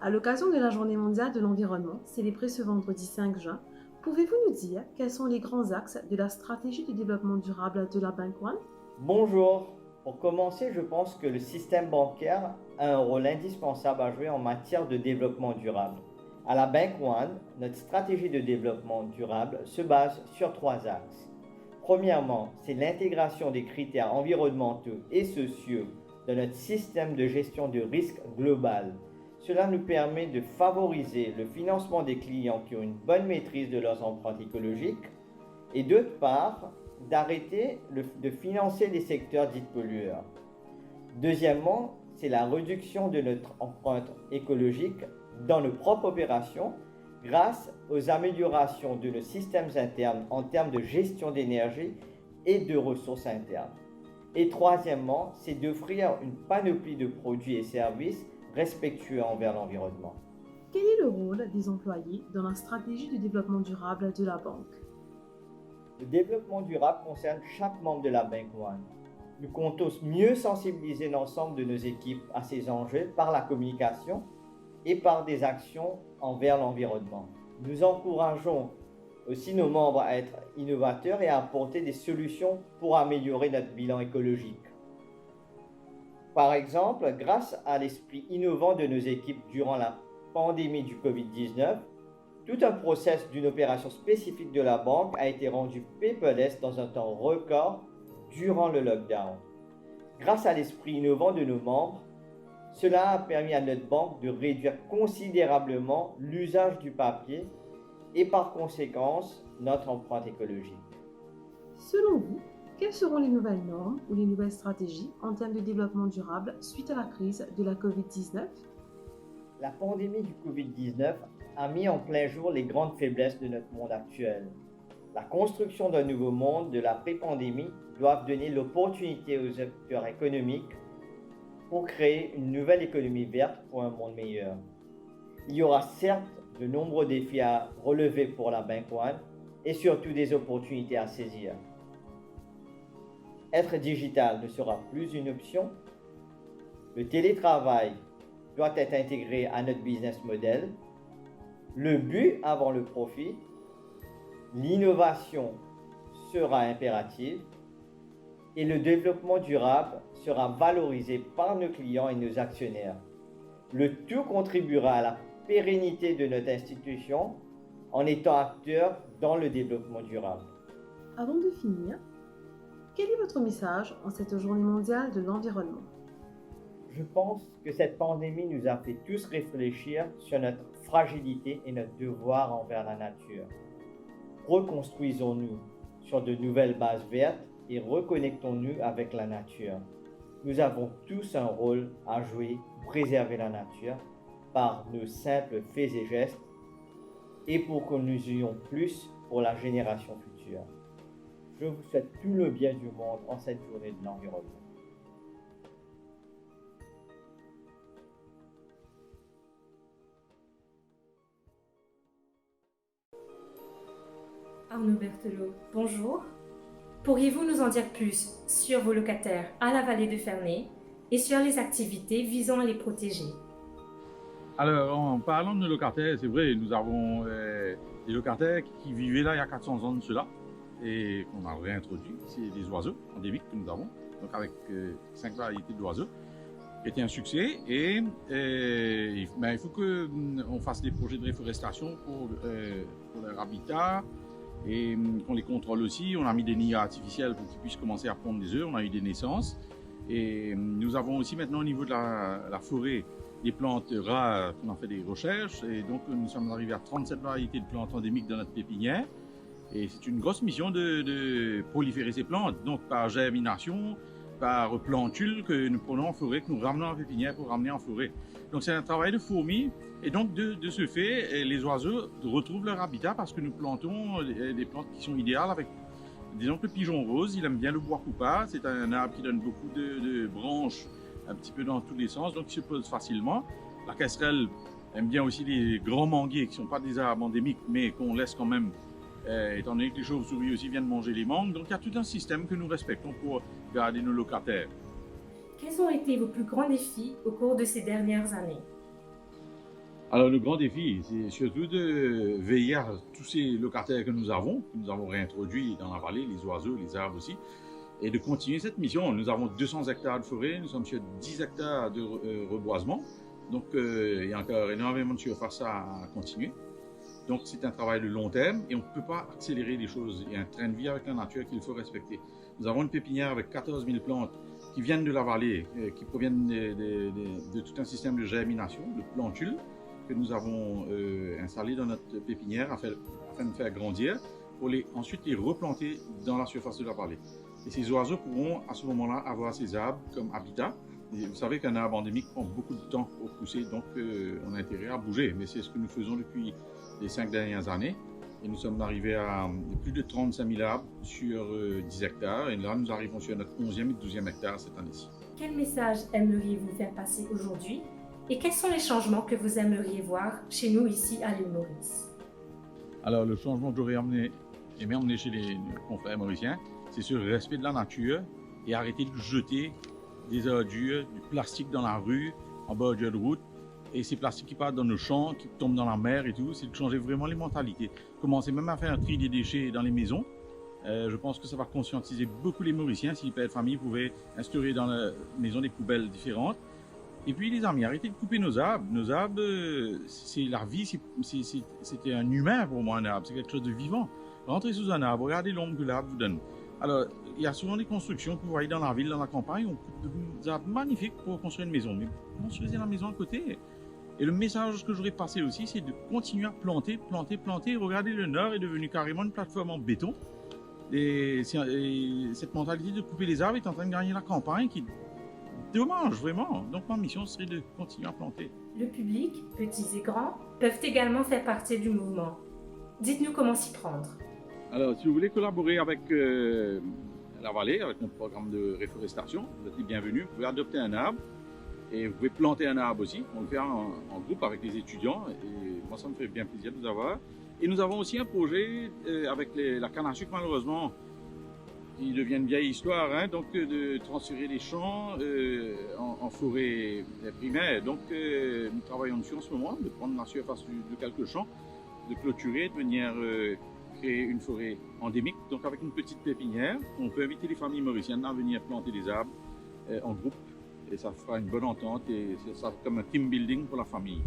À l'occasion de la Journée mondiale de l'environnement, célébrée ce vendredi 5 juin, pouvez-vous nous dire quels sont les grands axes de la stratégie de développement durable de la Bank One? Bonjour. Pour commencer, je pense que le système bancaire a un rôle indispensable à jouer en matière de développement durable. À la Bank One, notre stratégie de développement durable se base sur trois axes. Premièrement, c'est l'intégration des critères environnementaux et sociaux dans notre système de gestion de risque global. Cela nous permet de favoriser le financement des clients qui ont une bonne maîtrise de leurs empreintes écologiques et d'autre part, d'arrêter de financer les secteurs dits pollueurs. Deuxièmement, c'est la réduction de notre empreinte écologique dans nos propres opérations grâce aux améliorations de nos systèmes internes en termes de gestion d'énergie et de ressources internes. Et troisièmement, c'est d'offrir une panoplie de produits et services respectueux envers l'environnement. Quel est le rôle des employés dans la stratégie de développement durable de la banque? Le développement durable concerne chaque membre de la Bank One. Nous comptons mieux sensibiliser l'ensemble de nos équipes à ces enjeux par la communication et par des actions envers l'environnement. Nous encourageons aussi nos membres à être innovateurs et à apporter des solutions pour améliorer notre bilan écologique. Par exemple, grâce à l'esprit innovant de nos équipes durant la pandémie du Covid-19, tout un process d'une opération spécifique de la banque a été rendu paperless dans un temps record durant le lockdown. Grâce à l'esprit innovant de nos membres, cela a permis à notre banque de réduire considérablement l'usage du papier et par conséquence notre empreinte écologique. Selon vous, quelles seront les nouvelles normes ou les nouvelles stratégies en termes de développement durable suite à la crise de la Covid-19? La pandémie du Covid-19 a mis en plein jour les grandes faiblesses de notre monde actuel. La construction d'un nouveau monde de la pré-pandémie doit donner l'opportunité aux acteurs économiques pour créer une nouvelle économie verte pour un monde meilleur. Il y aura certes de nombreux défis à relever pour la Bank One et surtout des opportunités à saisir. Être digital ne sera plus une option. Le télétravail doit être intégré à notre business model. Le but avant le profit. L'innovation sera impérative et le développement durable sera valorisé par nos clients et nos actionnaires. Le tout contribuera à la pérennité de notre institution en étant acteur dans le développement durable. Avant de finir, quel est votre message en cette journée mondiale de l'environnement? Je pense que cette pandémie nous a fait tous réfléchir sur notre fragilité et notre devoir envers la nature. Reconstruisons-nous sur de nouvelles bases vertes et reconnectons-nous avec la nature. Nous avons tous un rôle à jouer pour préserver la nature par nos simples faits et gestes et pour que nous ayons plus pour la génération future. Je vous souhaite tout le bien du monde en cette journée de l'environnement. Arnaud Berthelot, bonjour. Pourriez-vous nous en dire plus sur vos locataires à la vallée de Ferney et sur les activités visant à les protéger? Alors, en parlant de nos locataires, c'est vrai, nous avons des locataires qui vivaient là il y a 400 ans de cela et qu'on a réintroduit. C'est des oiseaux endémiques que nous avons, donc avec 5 variétés d'oiseaux, qui était un succès. Et il faut qu'on fasse des projets de réforestation pour leur habitat et qu'on les contrôle aussi. On a mis des nids artificiels pour qu'ils puissent commencer à pondre des œufs. On a eu des naissances. Et nous avons aussi maintenant au niveau de la forêt des plantes rares, on a fait des recherches et donc nous sommes arrivés à 37 variétés de plantes endémiques dans notre pépinière et c'est une grosse mission de proliférer ces plantes, donc par germination, par plantule que nous prenons en forêt, que nous ramenons en pépinière pour ramener en forêt. Donc c'est un travail de fourmi et donc de ce fait, les oiseaux retrouvent leur habitat parce que nous plantons des plantes qui sont idéales avec, disons que le pigeon rose, il aime bien le bois coupard, c'est un arbre qui donne beaucoup de branches un petit peu dans tous les sens, donc il se pose facilement. La casserelle aime bien aussi les grands manguiers qui ne sont pas des arbres endémiques, mais qu'on laisse quand même, étant donné que les chauves-souris aussi viennent manger les mangues. Donc il y a tout un système que nous respectons pour garder nos locataires. Quels ont été vos plus grands défis au cours de ces dernières années? Alors le grand défi, c'est surtout de veiller à tous ces locataires que nous avons réintroduits dans la vallée, les oiseaux, les arbres aussi, et de continuer cette mission. Nous avons 200 hectares de forêt, nous sommes sur 10 hectares de reboisement, donc il y a encore énormément de surface à continuer. Donc c'est un travail de long terme et on ne peut pas accélérer les choses. Il y a un train de vie avec la nature qu'il faut respecter. Nous avons une pépinière avec 14 000 plantes qui viennent de la vallée, qui proviennent de tout un système de germination, de plantules, que nous avons installé dans notre pépinière afin de faire grandir, pour ensuite les replanter dans la surface de la vallée. Et ces oiseaux pourront à ce moment-là avoir ces arbres comme habitat. Et vous savez qu'un arbre endémique prend beaucoup de temps pour pousser, donc on a intérêt à bouger. Mais c'est ce que nous faisons depuis les 5 dernières années. Et nous sommes arrivés à plus de 35 000 arbres sur 10 hectares. Et là, nous arrivons sur notre 11e et 12e hectare cette année-ci. Quel message aimeriez-vous faire passer aujourd'hui? Et quels sont les changements que vous aimeriez voir chez nous ici à l'île Maurice? Alors, le changement que j'aurais aimé emmener chez les confrères mauriciens, c'est sur le respect de la nature et arrêter de jeter des ordures, du plastique dans la rue, en bordure de route. Et ces plastiques qui partent dans nos champs, qui tombent dans la mer et tout, c'est de changer vraiment les mentalités. Commencer même à faire un tri des déchets dans les maisons. Je pense que ça va conscientiser beaucoup les Mauriciens si les pères de famille pouvaient instaurer dans la maison des poubelles différentes. Et puis les amis, arrêtez de couper nos arbres. Nos arbres, c'est la vie, c'était un humain pour moi, un arbre, c'est quelque chose de vivant. Rentrez sous un arbre, regardez l'ombre que l'arbre vous donne. Alors, il y a souvent des constructions que vous voyez dans la ville, dans la campagne, on coupe des arbres magnifiques pour construire une maison. Mais construisez la maison à côté. Et le message que j'aurais passé aussi, c'est de continuer à planter. Regardez, le Nord est devenu carrément une plateforme en béton. Et cette mentalité de couper les arbres est en train de gagner la campagne, qui est dommage, vraiment. Donc ma mission serait de continuer à planter. Le public, petits et grands, peuvent également faire partie du mouvement. Dites-nous comment s'y prendre. Alors, si vous voulez collaborer avec la vallée, avec notre programme de réforestation, vous êtes les bienvenus. Vous pouvez adopter un arbre et vous pouvez planter un arbre aussi. On le fait en groupe avec les étudiants et moi, ça me fait bien plaisir de vous avoir. Et nous avons aussi un projet avec la canne à sucre, malheureusement, qui devient une vieille histoire, hein, donc de transférer les champs en forêt primaire. Donc, nous travaillons dessus en ce moment, de prendre la surface de quelques champs, de clôturer, de venir créer une forêt endémique, donc avec une petite pépinière. On peut inviter les familles mauriciennes à venir planter des arbres en groupe et ça fera une bonne entente et ça sera comme un team building pour la famille.